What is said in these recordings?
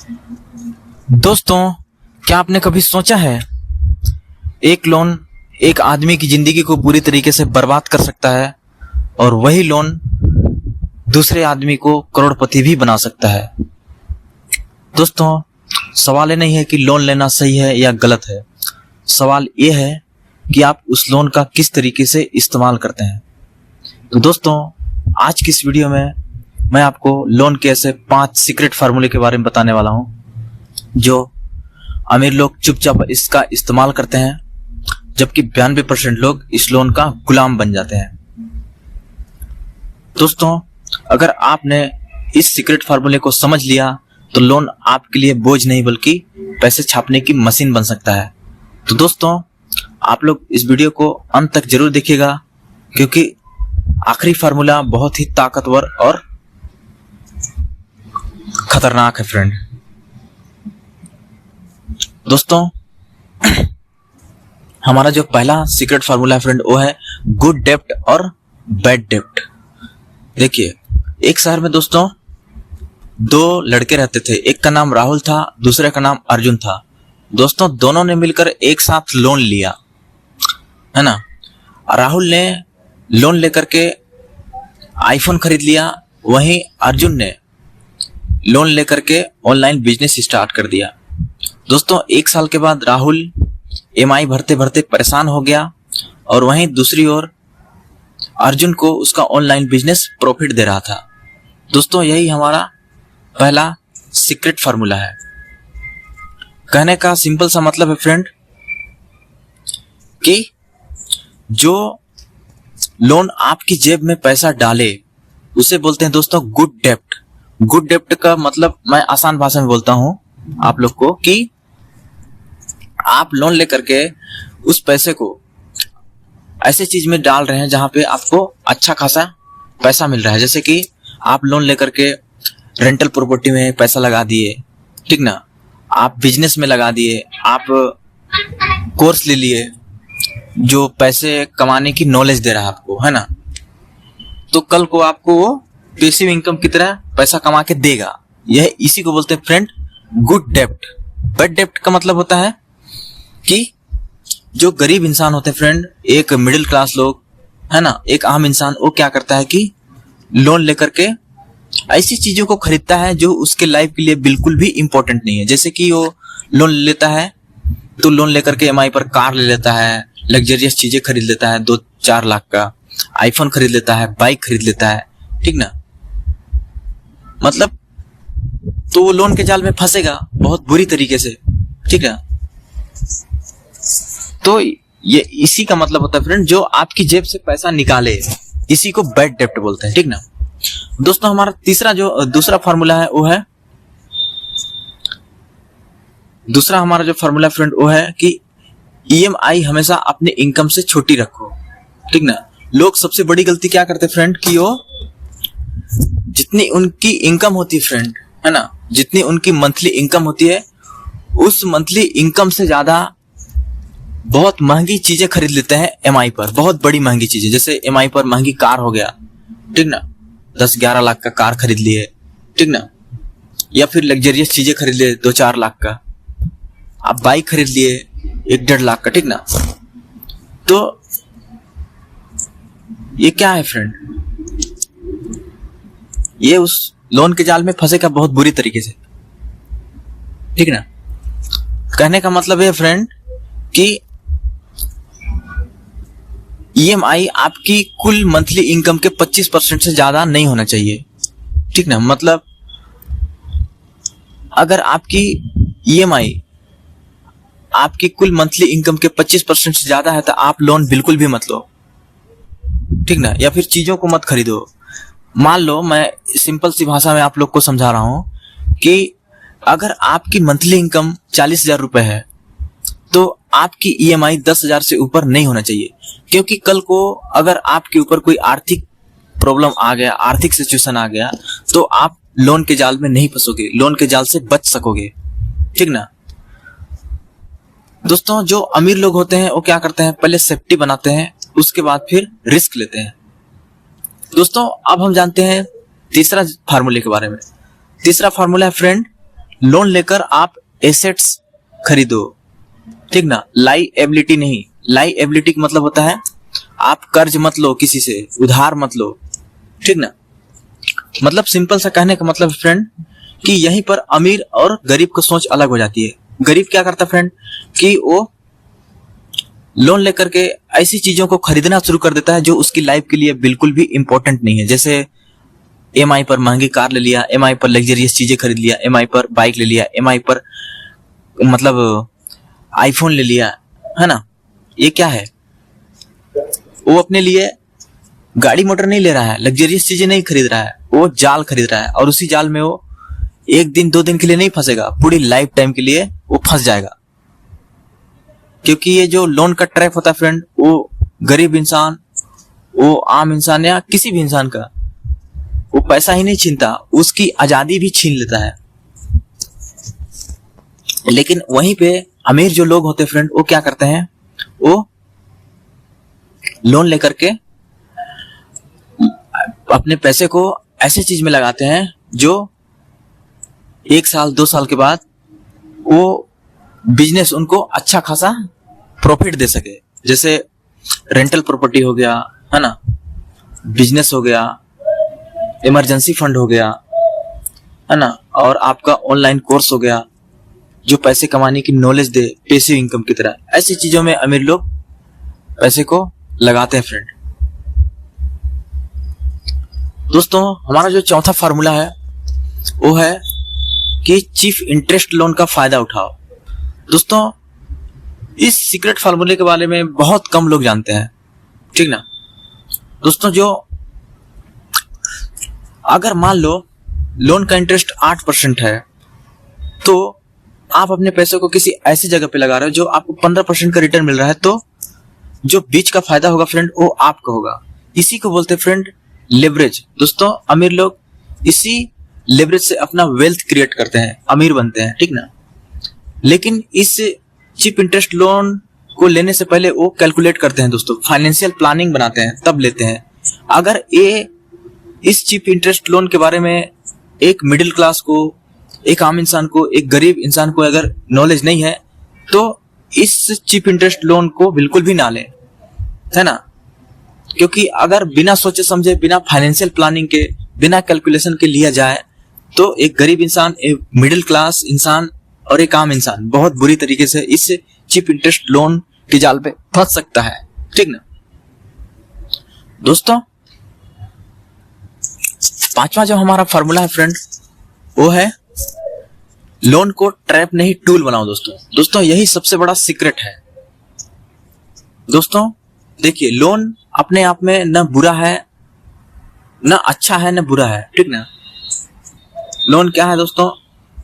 दोस्तों, क्या आपने कभी सोचा है एक लोन एक आदमी की जिंदगी को पूरी तरीके से बर्बाद कर सकता है और वही लोन दूसरे आदमी को करोड़पति भी बना सकता है। दोस्तों, सवाल ये नहीं है कि लोन लेना सही है या गलत है, सवाल ये है कि आप उस लोन का किस तरीके से इस्तेमाल करते हैं। तो दोस्तों, आज की इस वीडियो में मैं आपको लोन के ऐसे 5 सीक्रेट फार्मूले के बारे में बताने वाला हूं जो अमीर लोग चुपचाप इसका इस्तेमाल करते हैं, जबकि 92% लोग इस लोन का गुलाम बन जाते हैं। दोस्तों, अगर आपने इस सीक्रेट फार्मूले को समझ लिया तो लोन आपके लिए बोझ नहीं बल्कि पैसे छापने की मशीन बन सकता है। तो दोस्तों, आप लोग इस वीडियो को अंत तक जरूर देखिएगा, क्योंकि आखिरी फार्मूला बहुत ही ताकतवर और खतरनाक है फ्रेंड। दोस्तों, हमारा जो पहला सीक्रेट फार्मूला है फ्रेंड, वो है गुड डेप्ट और बैड डेप्ट। देखिए, एक शहर में दोस्तों 2 लड़के रहते थे। एक का नाम राहुल था, दूसरे का नाम अर्जुन था। दोस्तों, दोनों ने मिलकर एक साथ लोन लिया, है ना। राहुल ने लोन लेकर के आईफोन खरीद लिया, वहीं अर्जुन ने लोन लेकर के ऑनलाइन बिजनेस स्टार्ट कर दिया। दोस्तों, 1 साल के बाद राहुल EMI भरते भरते परेशान हो गया और वहीं दूसरी ओर अर्जुन को उसका ऑनलाइन बिजनेस प्रॉफिट दे रहा था। दोस्तों, यही हमारा पहला सीक्रेट फार्मूला है। कहने का सिंपल सा मतलब है फ्रेंड कि जो लोन आपकी जेब में पैसा डाले उसे बोलते हैं दोस्तों गुड डेप्ट। गुड डेप्ट का मतलब मैं आसान भाषा में बोलता हूं आप लोग को कि आप लोन लेकर के उस पैसे को ऐसे चीज में डाल रहे हैं जहां पे आपको अच्छा खासा पैसा मिल रहा है। जैसे कि आप लोन लेकर के रेंटल प्रॉपर्टी में पैसा लगा दिए, ठीक ना, आप बिजनेस में लगा दिए, आप कोर्स ले लिए जो पैसे कमाने की नॉलेज दे रहा है आपको, है ना। तो कल को आपको वो पैसिव इनकम की तरह पैसा कमा के देगा। यह इसी को बोलते हैं फ्रेंड गुड डेप्ट। बैड डेप्ट का मतलब होता है कि जो गरीब इंसान होते हैं फ्रेंड, एक मिडिल क्लास लोग, है ना, एक आम इंसान, वो क्या करता है कि लोन लेकर के ऐसी चीजों को खरीदता है जो उसके लाइफ के लिए बिल्कुल भी इंपॉर्टेंट नहीं है। जैसे कि वो लोन लेता है तो लोन लेकर के EMI पर कार ले लेता है, लग्जरियस चीजें खरीद लेता है, 2-4 लाख का आईफोन खरीद लेता है, बाइक खरीद लेता है, ठीक ना। मतलब तो वो लोन के जाल में फंसेगा बहुत बुरी तरीके से, ठीक है। तो ये इसी का मतलब होता है फ्रेंड जो आपकी जेब से पैसा निकाले, इसी को बैड डेप्ट बोलते हैं, ठीक ना। दोस्तों, हमारा दूसरा फार्मूला है वो है हमारा जो फार्मूला फ्रेंड वो है कि EMI हमेशा अपने इनकम से छोटी रखो, ठीक ना। लोग सबसे बड़ी गलती क्या करते फ्रेंड कि वो जितनी उनकी इनकम होती है फ्रेंड, है ना, जितनी उनकी मंथली इनकम होती है उस मंथली इनकम से ज्यादा बहुत महंगी चीजें खरीद लेते हैं EMI पर, बहुत बड़ी महंगी चीजें। जैसे EMI पर महंगी कार हो गया, ठीक ना, 10-11 लाख का कार खरीद लिए, ठीक ना, या फिर लग्जरियस चीजें खरीद लिए 2-4 लाख का, आप बाइक खरीद लिए 1-1.5 लाख का, ठीक ना। तो ये क्या है फ्रेंड, ये उस लोन के जाल में फंसेगा बहुत बुरी तरीके से, ठीक ना। कहने का मतलब है फ्रेंड कि EMI आपकी कुल मंथली इनकम के 25% से ज्यादा नहीं होना चाहिए, ठीक ना। मतलब अगर आपकी EMI आपकी कुल मंथली इनकम के 25% से ज्यादा है तो आप लोन बिल्कुल भी मत लो, ठीक ना, या फिर चीजों को मत खरीदो। मान लो, मैं सिंपल सी भाषा में आप लोग को समझा रहा हूं कि अगर आपकी मंथली इनकम 40,000 रुपए है तो आपकी EMI 10,000 से ऊपर नहीं होना चाहिए, क्योंकि कल को अगर आपके ऊपर कोई आर्थिक प्रॉब्लम आ गया, आर्थिक सिचुएशन आ गया, तो आप लोन के जाल में नहीं फंसोगे, लोन के जाल से बच सकोगे, ठीक ना। दोस्तों, जो अमीर लोग होते हैं वो क्या करते हैं, पहले सेफ्टी बनाते हैं, उसके बाद फिर रिस्क लेते हैं। दोस्तों, अब हम जानते हैं तीसरा फार्मूले के बारे में। तीसरा फार्मूला है फ्रेंड लोन लेकर आप एसेट्स खरीदो, ठीक ना, लायबिलिटी नहीं। लायबिलिटी का मतलब होता है आप कर्ज मत लो, किसी से उधार मत लो, ठीक ना। मतलब सिंपल सा कहने का मतलब फ्रेंड कि यहीं पर अमीर और गरीब की सोच अलग हो जाती है। गरीब क्या करता है फ्रेंड कि वो लोन लेकर के ऐसी चीजों को खरीदना शुरू कर देता है जो उसकी लाइफ के लिए बिल्कुल भी इंपॉर्टेंट नहीं है। जैसे एमआई पर महंगी कार ले लिया, एमआई पर लग्जरियस चीजें खरीद लिया, एमआई पर बाइक ले लिया, एमआई पर मतलब आईफोन ले लिया, है ना। ये क्या है, वो अपने लिए गाड़ी मोटर नहीं ले रहा है, लग्जरियस चीजें नहीं खरीद रहा है, वो जाल खरीद रहा है और उसी जाल में वो एक दिन दो दिन के लिए नहीं फंसेगा, पूरी लाइफ टाइम के लिए वो फंस जाएगा। क्योंकि ये जो लोन का ट्रैप होता है फ्रेंड, वो गरीब इंसान, वो आम इंसान या किसी भी इंसान का वो पैसा ही नहीं छीनता, उसकी आजादी भी छीन लेता है। लेकिन वहीं पे अमीर जो लोग होते हैं फ्रेंड, वो क्या करते हैं, वो लोन लेकर के अपने पैसे को ऐसे चीज में लगाते हैं जो 1 साल 2 साल के बाद वो बिजनेस उनको अच्छा खासा प्रॉफिट दे सके। जैसे रेंटल प्रॉपर्टी हो गया, है ना, बिजनेस हो गया, इमरजेंसी फंड हो गया, है ना, और आपका ऑनलाइन कोर्स हो गया जो पैसे कमाने की नॉलेज दे, पैसिव इनकम की तरह। ऐसी चीजों में अमीर लोग पैसे को लगाते हैं फ्रेंड। दोस्तों हमारा जो चौथा फार्मूला है वो है कि चीफ इंटरेस्ट लोन का फायदा उठाओ। दोस्तों इस सीक्रेट फार्मूले के बारे में बहुत कम लोग जानते हैं, ठीक ना। दोस्तों जो अगर मान लो लोन का इंटरेस्ट 8% है, तो आप अपने पैसे को किसी ऐसी जगह पे लगा रहे हो जो आपको 15% का रिटर्न मिल रहा है, तो जो बीच का फायदा होगा फ्रेंड वो आपका होगा। इसी को बोलते हैं फ्रेंड लेवरेज। दोस्तों अमीर लोग इसी लेवरेज से अपना वेल्थ क्रिएट करते हैं, अमीर बनते हैं, ठीक ना। लेकिन इस चीप इंटरेस्ट लोन को लेने से पहले वो कैलकुलेट करते हैं दोस्तों, फाइनेंशियल प्लानिंग बनाते हैं, तब लेते हैं। अगर ये इस चीप इंटरेस्ट लोन के बारे में एक मिडिल क्लास को, एक आम इंसान को, एक गरीब इंसान को अगर नॉलेज नहीं है तो इस चीप इंटरेस्ट लोन को बिल्कुल भी ना लें, है ना। क्योंकि अगर बिना सोचे समझे, बिना फाइनेंशियल प्लानिंग के, बिना कैलकुलेशन के लिया जाए तो एक गरीब इंसान, एक मिडिल क्लास इंसान और एक आम इंसान बहुत बुरी तरीके से इस चीप इंटरेस्ट लोन के जाल पे फंस सकता है, ठीक ना। दोस्तों पांचवा जो हमारा फार्मूला है फ्रेंड वो है लोन को ट्रैप नहीं टूल बनाओ। दोस्तों यही सबसे बड़ा सीक्रेट है। दोस्तों देखिए लोन अपने आप में न बुरा है, न अच्छा है, न बुरा है, ठीक ना। लोन क्या है दोस्तों,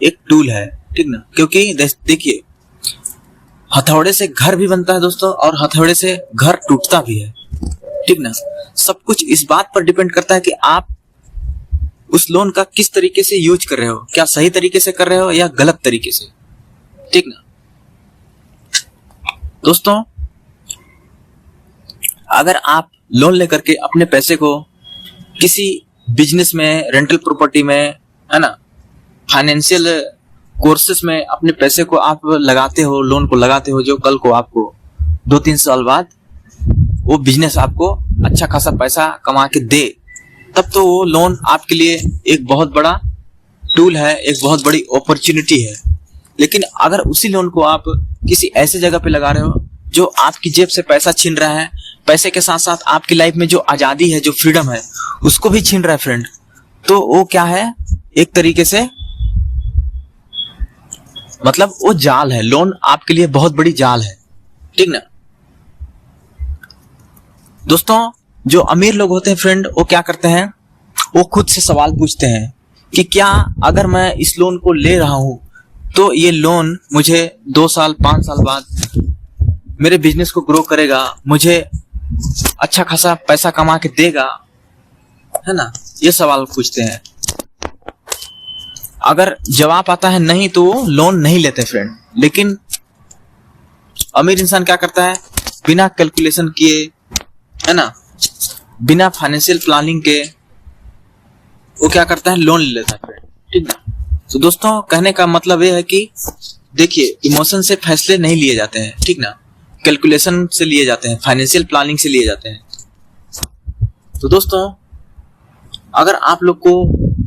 एक टूल है, ठीक ना। क्योंकि देखिए हथौड़े से घर भी बनता है दोस्तों और हथौड़े से घर टूटता भी है, ठीक ना। सब कुछ इस बात पर डिपेंड करता है कि आप उस लोन का किस तरीके से यूज कर रहे हो, क्या सही तरीके से कर रहे हो या गलत तरीके से, ठीक ना। दोस्तों अगर आप लोन लेकर के अपने पैसे को किसी बिजनेस में, रेंटल प्रॉपर्टी में, है ना, फाइनेंशियल कोर्सेस में अपने पैसे को आप लगाते हो, लोन को लगाते हो, जो कल को आपको 2-3 साल बाद वो बिजनेस आपको अच्छा खासा पैसा कमा के दे, तब तो वो लोन आपके लिए एक बहुत बड़ा टूल है, एक बहुत बड़ी अपॉर्चुनिटी है। लेकिन अगर उसी लोन को आप किसी ऐसे जगह पे लगा रहे हो जो आपकी जेब से पैसा छीन रहा है, पैसे के साथ साथ आपकी लाइफ में जो आजादी है, जो फ्रीडम है, उसको भी छीन रहा है फ्रेंड, तो वो क्या है, एक तरीके से मतलब वो जाल है। लोन आपके लिए बहुत बड़ी जाल है, ठीक ना। दोस्तों जो अमीर लोग होते हैं फ्रेंड वो क्या करते हैं, वो खुद से सवाल पूछते हैं कि क्या अगर मैं इस लोन को ले रहा हूं तो ये लोन मुझे 2 साल 5 साल बाद मेरे बिजनेस को ग्रो करेगा, मुझे अच्छा खासा पैसा कमा के देगा, है ना। ये सवाल पूछते हैं। अगर जवाब आता है नहीं तो वो लोन नहीं लेते फ्रेंड। लेकिन अमीर इंसान क्या करता है, बिना कैलकुलेशन किए, है ना, बिना फाइनेंशियल प्लानिंग के वो क्या करता है, लोन ले लेता है फ्रेंड, ठीक ना। तो दोस्तों कहने का मतलब ये है कि देखिए, इमोशन से फैसले नहीं लिए जाते हैं, ठीक ना, कैलकुलेशन से लिए जाते हैं, फाइनेंशियल प्लानिंग से लिए जाते हैं। तो दोस्तों अगर आप लोग को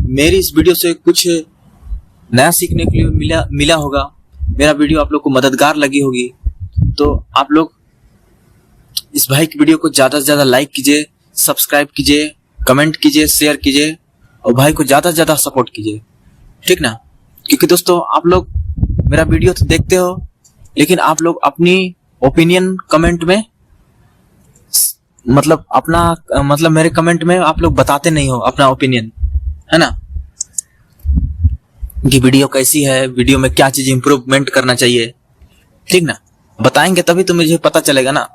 मेरी इस वीडियो से कुछ नया सीखने के लिए मिला होगा, मेरा वीडियो आप लोग को मददगार लगी होगी, तो आप लोग इस भाई की वीडियो को ज्यादा से ज्यादा लाइक कीजिए, सब्सक्राइब कीजिए, कमेंट कीजिए, शेयर कीजिए और भाई को ज्यादा से ज्यादा सपोर्ट कीजिए, ठीक ना। क्योंकि दोस्तों आप लोग मेरा वीडियो तो देखते हो, लेकिन आप लोग अपनी ओपिनियन कमेंट में मतलब मेरे कमेंट में आप लोग बताते नहीं हो अपना ओपिनियन, है ना, कि वीडियो कैसी है, वीडियो में क्या चीज इंप्रूवमेंट करना चाहिए, ठीक ना। बताएंगे तभी तो मुझे पता चलेगा ना।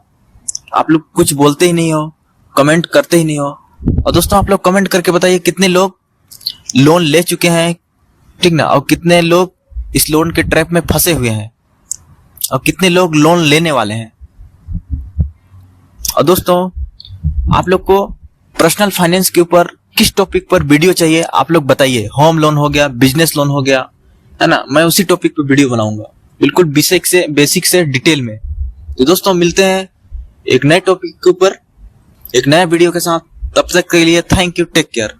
आप लोग कुछ बोलते ही नहीं हो, कमेंट करते ही नहीं हो। और दोस्तों आप लोग कमेंट करके बताइए कितने लोग लोन ले चुके हैं, ठीक ना, और कितने लोग इस लोन के ट्रैप में फंसे हुए हैं, और कितने लोग लोन लेने वाले हैं। और दोस्तों आप लोग को पर्सनल फाइनेंस के ऊपर किस टॉपिक पर वीडियो चाहिए आप लोग बताइए। होम लोन हो गया, बिजनेस लोन हो गया, है ना, मैं उसी टॉपिक पे वीडियो बनाऊंगा, बिल्कुल बेसिक से डिटेल में। तो दोस्तों मिलते हैं एक नए टॉपिक के ऊपर एक नए वीडियो के साथ। तब तक के लिए थैंक यू, टेक केयर।